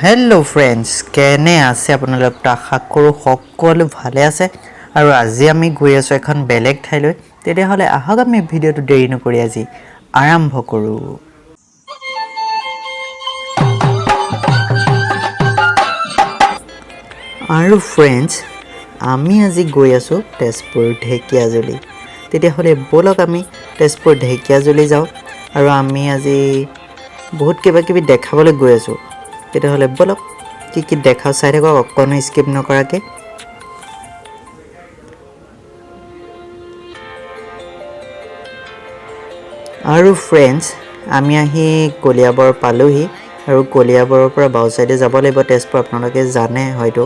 hello friends केने आसे আপোনালোক আশা কৰো সকলো ভালে আছে আৰু আজি আমি গৈ আছো এখন বেলেগ ঠাইলৈ তেতিয়া হলে আহক আমি ভিডিওটো দেৰি নকৰি আজি আৰম্ভ কৰো আৰু फ्रेंड्स আমি আজি গৈ আছো তেজপুৰ ঢেকিয়াজুলি তেতিয়া হলে বলক আমি তেজপুৰ ঢেকিয়াজুলি যাও আৰু আমি আজি বহুত কিবা কিবি দেখাবলৈ গৈ আছো তেতিয়া হলে বলক কি দেখা চাই থাকক অকনো স্কিপ নকৰাকে আৰু फ्रेंड्स আমি আহি কলিয়াবৰ পালোহি আৰু কলিয়াবৰৰ পৰা বাও সাইডে যাব লাগিব তেজপুৰ আপোনালোকে জানে হয়তো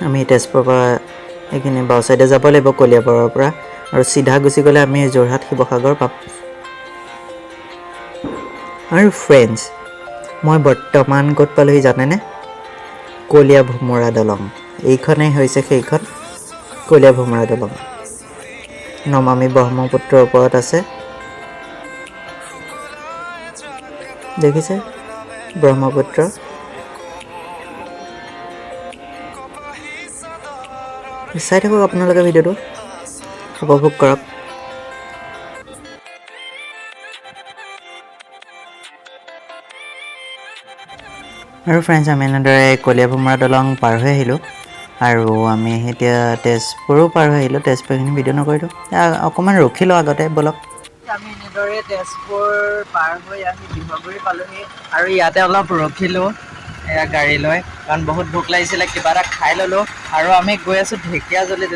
আমি তেজপুৰৰ পৰা এখিনি বাও সাইডে যাব লাগিব কলিয়াবৰৰ পৰা আৰু সিধা গুছি গলে আমি জোৰহাট শিৱসাগৰ পাম আৰু फ्रेंड्स মই বৰ্তমান কত পালোহি জানেনে কলিয়া ভুমৰা দলং এইখনে হৈছে সেইখন কলিয়া ভুমৰা দলং নমামি ব্ৰহ্মপুত্ৰৰ ওপৰত আছে দেখিছে ব্ৰহ্মপুত্ৰ চাই থাকক আপোনালোকে ভিডিওটো উপভোগ কৰক আৰু फ्रेंड्स আমি এনেদৰে কলিয়া ভুমৰা দলং পাৰ হৈ আহিলো আৰু আমি এতিয়া তেজপুৰো পাৰ হৈ আহিলো তেজপুৰখিনি ভিডিও নকৰিলো অকমান ৰখিলো আগতে বলক আমি এনেদৰে তেজপুৰ পাৰ হৈ আহি বিহগুৰি পালোহি আৰু ইয়াতে অলপ ৰখিলো এয়া গাড়ী লৈ কাৰণ বহুত ভোক লাগিছিলে কিবা এটা খাই ললো আৰু আমি গৈ আছো ঢেকিয়াজুলি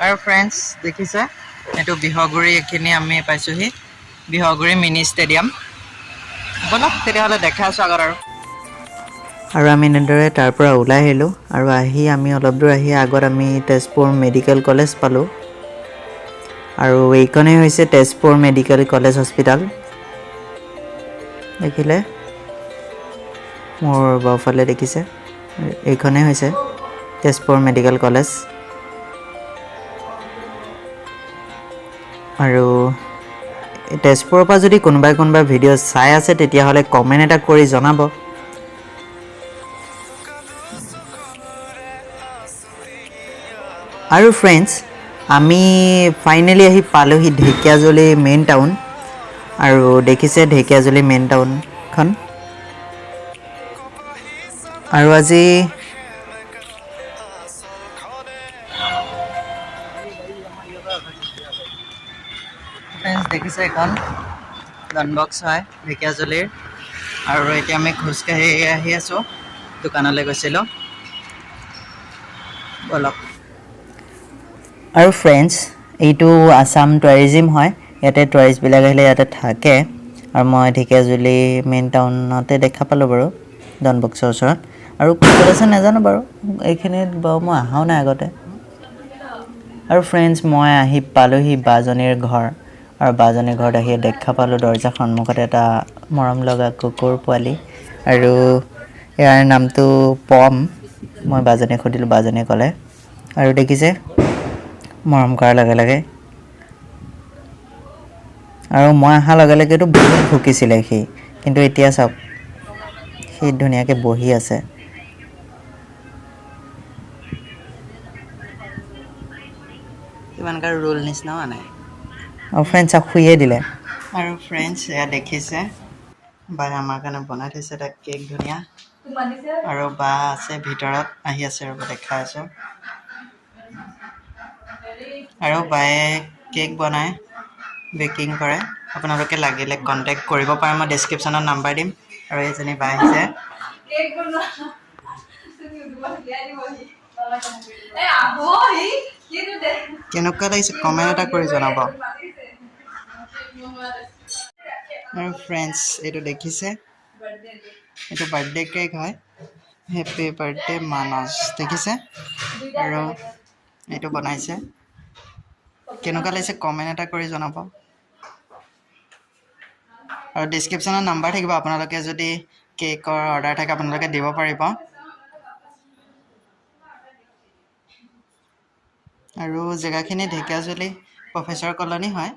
আৰু फ्रेंड्स দেখিছে এটো বিহগুৰি এখিনি আমি পাইছোহি বিহগুৰি মিনি ষ্টেডিয়াম বলক তেতিয়াহলে দেখা আছো আগৰ আৰু আমি এনেদৰে তাৰ পৰা ওলাই আহিলো আৰু আহি আমি অলপ দূৰ আহি আগত আমি তেজপুৰ মেডিকেল কলেজ পালো আৰু এইকনে হৈছে তেজপুৰ মেডিকেল কলেজ হস্পিটাল দেখিলে মোৰ বাওফালে দেখিছে এইকনে হৈছে তেজপুৰ মেডিকেল কলেজ আৰু তেজপুৰৰ পৰা যদি কোনোবাই ভিডিও চাই আছে তেতিয়া হলে কমেন্ট এটা কৰি জনাব আৰু फ्रेंड्स আমি ফাইনালি আহি পালোহি ঢেকিয়াজুলি মেইন টাউন আৰু দেখিছে ঢেকিয়াজুলি মেইন টাউনখন আৰু আজি फ्रेंड्स দেখিছে এখন ডনবক্স হয় ঢেকিয়াজুলিৰ আৰু এতিয়া আমি খুজকাঢ়ি আহি আছো দোকানলৈ গৈছিলো বলক আৰু फ्रेंड्स এইটো আসাম টুৰিজম হয় ইয়াতে টুৰিষ্ট বিলাক আহিলে ইয়াতে থাকে আৰু মই ঢেকিয়াজুলি মেইন টাউনতে দেখা পালো বাৰু ডনবক্সৰ ওচৰত আৰু ক'ত আছে নাজানো বাৰু এইখিনিত বাৰু মই আহাও নাই আগতে আৰু फ्रेंड्स মই আহি পালোহি বাজনীৰ ঘৰ আৰু বাজনীৰ ঘৰত আহি দেখা পালো দৰ্জা সন্মুখত এটা মৰম লগা কুকুৰ পোৱালি আৰু ইয়াৰ নামটো পম মই বাজনীক সুধিলো বাজনীয়ে ক'লে আৰু দেখিছে মৰম কৰাৰ লগে লগে আৰু মই আহা লগে লগে তো বহুত ভুকিছিলে সি কিন্তু এতিয়া চাওক সি ধুনিয়াকে বহি আছে ইমানকাৰ ৰোল নিচিনা মানে আৰু फ्रेंड्स খুইয়ে দিলে আৰু फ्रेंड्स এয়া দেখিছে বাই আমাৰ কাৰণে বনাই থৈছে এটা কেক ধুনিয়া আৰু বা আছে ভিতৰত আহি আছে আৰু দেখা আছে আৰু বাই কেক বনাই বেকিং কৰে আপোনালোকে লাগিলে কন্টেক্ট কৰিব পাৰে মই ডেসক্ৰিপচনত নাম্বাৰ দিম আৰু এজনী বাই আছে কেক বনোৱা তুমি ইউটিউবত দিয়া দিবহি এ আবহি কিনো দে কেনেকুৱা লাগিছে কমেন্ট এটা কৰি জনাব আৰু फ्रेंड्स এইটো দেখিছে এইটো বাৰ্থডে কেক হয় হ্যাপি বাৰ্থডে manoj দেখিছে আৰু এইটো বনাইছে কেনেকুৱা লাগিছে কমেন্ট এটা কৰি জনাব আৰু ডেসক্ৰিপচনত নাম্বাৰ থাকিব আপোনালোকে যদি কেকৰ অৰ্ডাৰ থাকে আপোনালোকে দিব পাৰিব আৰু জেগাখিনি ঢেকিয়াজুলি প্ৰফেসৰ কলনী হয়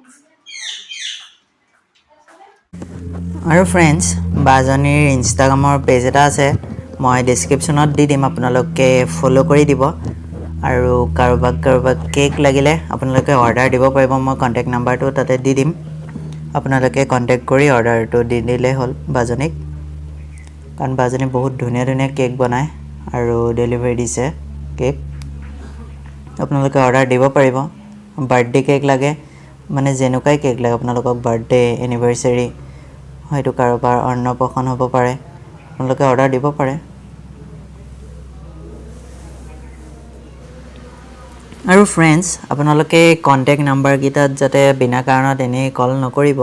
আৰু ফ্ৰেণ্ডছ বাজনীৰ ইনষ্টাগ্ৰামৰ পেজ এটা আছে মই ডেছক্ৰিপশ্যনত দি দিম আপোনালোকে ফ'ল' কৰি দিব আৰু কাৰোবাক কেক লাগিলে আপোনালোকে অৰ্ডাৰ দিব পাৰিব মই কণ্টেক্ট নাম্বাৰটো তাতে দি দিম আপোনালোকে কণ্টেক্ট কৰি অৰ্ডাৰটো দি দিলেই হ'ল বাজনীক কাৰণ বাজনী বহুত ধুনীয়া ধুনীয়া কেক বনায় আৰু ডেলিভাৰী দিছে কেক আপোনালোকে অৰ্ডাৰ দিব পাৰিব বাৰ্থডে কেক লাগে মানে যেনেকুৱাই কেক লাগে আপোনালোকক বাৰ্থডে এনিভাৰ্চাৰী হয়তো কাৰোবাৰ অন্নপ্ৰসন্ন হ'ব পাৰে আপোনালোকে অৰ্ডাৰ দিব পাৰে আৰু ফ্ৰেণ্ডছ আপোনালোকে কণ্টেক্ট নাম্বাৰকেইটাত যাতে বিনা কাৰণত এনেই কল নকৰিব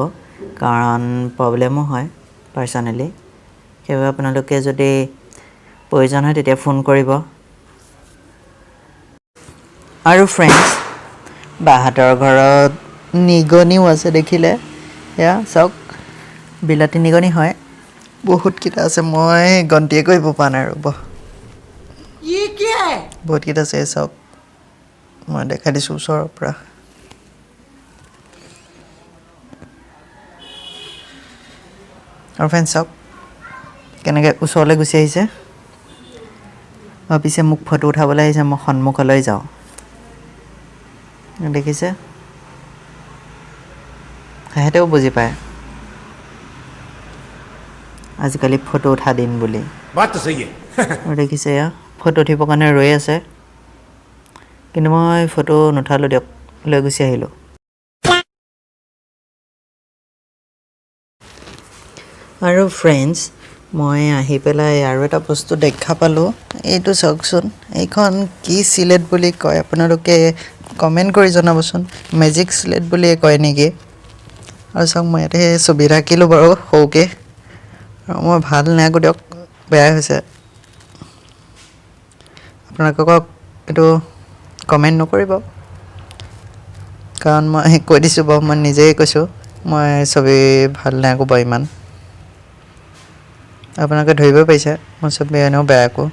কাৰণ প্ৰব্লেমো হয় পাৰ্চনেলি সেইবাবে আপোনালোকে যদি প্ৰয়োজন হয় তেতিয়া ফোন কৰিব আৰু ফ্ৰেণ্ডছ বাহাতৰ ঘৰত নিগনিও আছে দেখিলে এয়া চাওক বিলাতী নিগনি হয় বহুতকেইটা আছে মই গন্তিয়ে কৰিব পৰা নাই ৰ'ব বহুতকেইটা আছে চাওক মই দেখাই দিছোঁ ওচৰৰ পৰা আৰু ফ্ৰেণ্ডছ চাওক কেনেকৈ ওচৰলৈ গুচি আহিছে ভাবিছে মোক ফটো উঠাবলৈ আহিছে মই সন্মুখলৈ যাওঁ দেখিছে সিহঁতেও বুজি পায় আজিকালি ফটো উঠা দিন বুলি দেখিছে এয়া ফটো উঠিবৰ কাৰণে ৰৈ আছে কিন্তু মই ফটো নুঠালোঁ দিয়ক লৈ গুচি আহিলোঁ আৰু ফ্ৰেণ্ডছ মই আহি পেলাই আৰু এটা বস্তু দেখা পালোঁ এইটো চাওকচোন এইখন কি চিলেট বুলি কয় আপোনালোকে কমেণ্ট কৰি জনাবচোন মেজিক চিলেট বুলিয়ে কয় নেকি আৰু চাওক মই ইয়াতে ছবি আঁকিলোঁ বাৰু সৰুকৈ আৰু মই ভাল নাইকো দিয়ক বেয়া হৈছে আপোনালোকক এইটো কমেণ্ট নকৰিব কাৰণ মই কৈ দিছোঁ বাৰু মই নিজেই কৈছোঁ মই ছবি ভাল নাইকো বাৰু ইমান আপোনালোকে ধৰিব পাৰিছে মই ছবি এনেও বেয়া আকো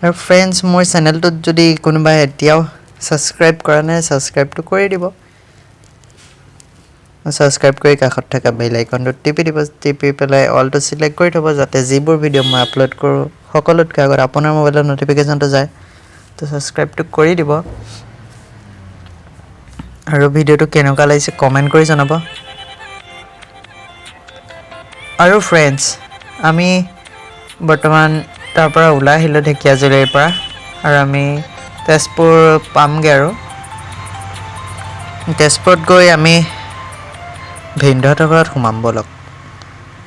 আৰু ফ্ৰেণ্ডছ মোৰ চেনেলটোত যদি কোনোবাই এতিয়াও ছাবস্ক্ৰাইব কৰা নাই ছাবস্ক্ৰাইবটো কৰি দিব ছাবস্ক্ৰাইব কৰি কাষত থকা বেল আইকনটো টিপি দিব টিপি পেলাই অলটো চিলেক্ট কৰি থ'ব যাতে যিবোৰ ভিডিঅ' মই আপলোড কৰোঁ সকলোতকৈ আগত আপোনাৰ মোবাইলত ন'টিফিকেশ্যনটো যায় তো ছাবস্ক্ৰাইবটো কৰি দিব আৰু ভিডিঅ'টো কেনেকুৱা লাগিছে কমেণ্ট কৰি জনাব আৰু ফ্ৰেণ্ডছ আমি বৰ্তমান তাৰ পৰা ওলাই আহিলোঁ ঢেকীয়াজুলিৰ পৰা আৰু আমি তেজপুৰ পামগৈ আৰু তেজপুৰত গৈ আমি ভিনদেউহঁতৰ ঘৰত সোমাম ব'লক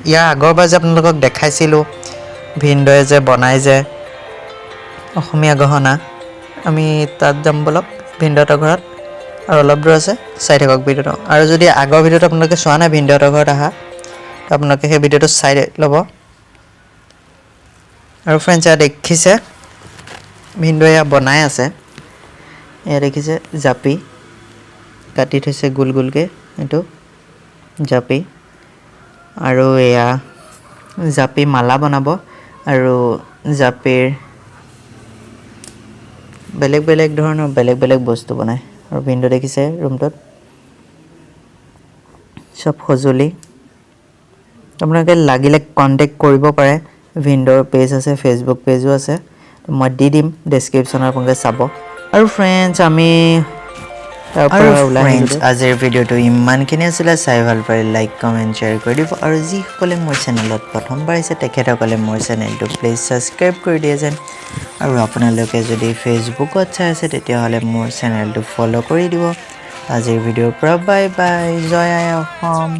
ইয়াৰ আগৰবাৰ যে আপোনালোকক দেখাইছিলোঁ ভিনদেউয়ে যে বনাই যে অসমীয়া গহনা আমি তাত যাম ব'লক ভিনদেউহঁতৰ ঘৰত আৰু অলপ দূৰ আছে চাই থাকক ভিডিঅ'টো আৰু যদি আগৰ ভিডিঅ'টো আপোনালোকে চোৱা নাই ভিনদেউহঁতৰ ঘৰত আহা তো আপোনালোকে সেই ভিডিঅ'টো চাই ল'ব আৰু ফ্ৰেণ্ডছ এয়া দেখিছে ভিনদেউয়ে এয়া বনাই আছে এয়া দেখিছে জাপি কাটি থৈছে গোল গোলকৈ এইটো জাপি আৰু এয়া জাপি মালা বনাব আৰু জাপিৰ বেলেগ বেলেগ ধৰণৰ বেলেগ বেলেগ বস্তু বনায় আৰু ভিনদেউ দেখিছে ৰুমটোত চব সঁজুলি আপোনালোকে লাগিলে কণ্টেক্ট কৰিব পাৰে ভিনদেউৰ পেজ আছে ফেচবুক পেজো আছে মই দি দিম ডেছক্ৰিপশ্যনত আপোনালোকে চাব আৰু ফ্ৰেণ্ডছ আমি আৰু ফ্ৰেণ্ডছ আজিৰ ভিডিঅ'টো ইমানখিনি আছিলে চাই ভাল পালে লাইক কমেণ্ট শ্বেয়াৰ কৰি দিব আৰু যিসকলে মোৰ চেনেলত প্ৰথমবাৰ আহিছে তেখেতসকলে মোৰ চেনেলটো প্লিজ ছাবস্ক্ৰাইব কৰি দিয়ে যেন আৰু আপোনালোকে যদি ফেচবুকত চাই আছে তেতিয়াহ'লে মোৰ চেনেলটো ফ'ল' কৰি দিব আজিৰ ভিডিঅ'ৰ পৰা বাই বাই জয় আই অসম